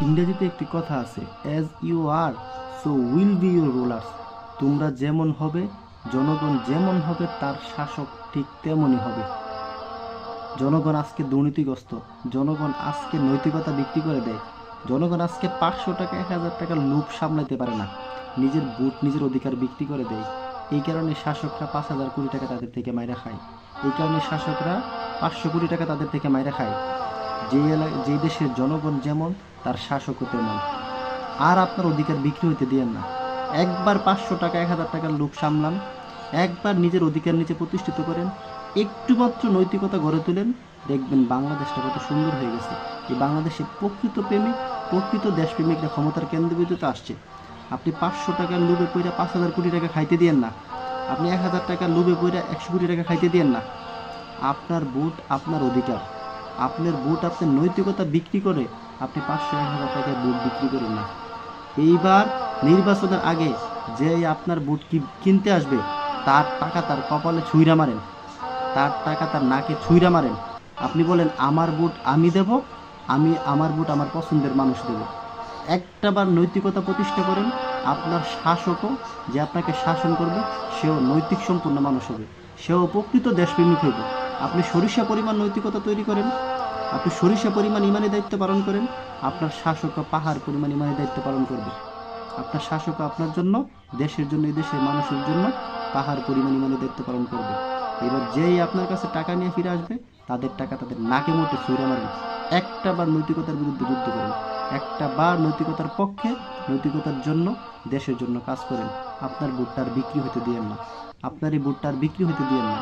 ইংরেজিতে একটি কথা আছে, as you are so will be your rulers. তোমরা যেমন হবে, জনগণ যেমন হবে, তার শাসক ঠিক তেমনই হবে। জনগণ আজকে দুর্নীতিগ্রস্ত, জনগণ আজকে নৈতিকতা বিক্রি করে দেয়, জনগণ আজকে 500 টাকা 1000 টাকার লোভ সামলাতে পারে না, নিজের ভোট নিজের অধিকার বিক্রি করে দেয়। এই কারণে শাসকরা 5,000 কোটি টাকা তাদের থেকে মাইরা খায়। এই কারণে শাসকরা 500 কোটি টাকা তাদের থেকে মাইরা খায়। যেই দেশের জনগণ যেমন, তার শাসকও তেমন। আর আপনার অধিকার বিক্রি হইতে দিয়েন না। একবার 500 টাকা 1000 টাকার লোভ সামলান, একবার নিজের অধিকার নিজে প্রতিষ্ঠিত করেন, একটু মাত্র নৈতিকতা গড়ে তোলেন, দেখবেন বাংলাদেশটা কত সুন্দর হয়ে গেছে। এই বাংলাদেশে প্রকৃত প্রেমিক, প্রকৃত দেশপ্রেমিকরা ক্ষমতার কেন্দ্রবিন্দুতে আসছে। আপনি 500 টাকার লোভে পইরা 5,000 কোটি টাকা খাইতে দিয়েন না। আপনি 1000 টাকার লোভে পইরা 100 কোটি টাকা খাইতে দিয়েন না। আপনার ভোট আপনার অধিকার। আপনার ভোট আপনার নৈতিকতা বিক্রি করে আপনি 500-1000 টাকায় ভোট বিক্রি করেন না। এইবার নির্বাচনের আগে যে আপনার ভোট কিনতে আসবে, তার টাকা তার কপালে ছুঁইরা মারেন, তার টাকা তার নাকে ছুঁইরা মারেন। আপনি বলেন আমার ভোট আমি দেব, আমার ভোট আমার পছন্দের মানুষ দেব। একটাবার নৈতিকতা প্রতিষ্ঠা করেন, আপনার শাসকও যে আপনাকে শাসন করবে সেও নৈতিক সম্পূর্ণ মানুষ হবে, সেও প্রকৃত দেশপ্রেমিক হইব। আপনি সরিষা পরিমাণ নৈতিকতা তৈরি করেন, আপনি সরিষা পরিমাণ ইমানি দায়িত্ব পালন করেন, আপনার শাসকও পাহাড় পরিমাণ ইমানি দায়িত্ব পালন করবে। আপনার শাসকও আপনার জন্য, দেশের জন্য, এই দেশের মানুষের জন্য পাহাড় পরিমাণ ইমানি দায়িত্ব পালন করবে। এবার যেই আপনার কাছে টাকা নিয়ে ফিরে আসবে, তাদের টাকা তাদের নাকে মুটে ছুঁড়ে মারেন। একটা বার নৈতিকতার বিরুদ্ধে যুদ্ধ করেন, একটা বার নৈতিকতার পক্ষে, নৈতিকতার জন্য, দেশের জন্য কাজ করেন। আপনার ভোটটা আর বিক্রি হতে দিয়েন না, আপনার এই ভোটটা আর বিক্রি হতে দিয়েন না।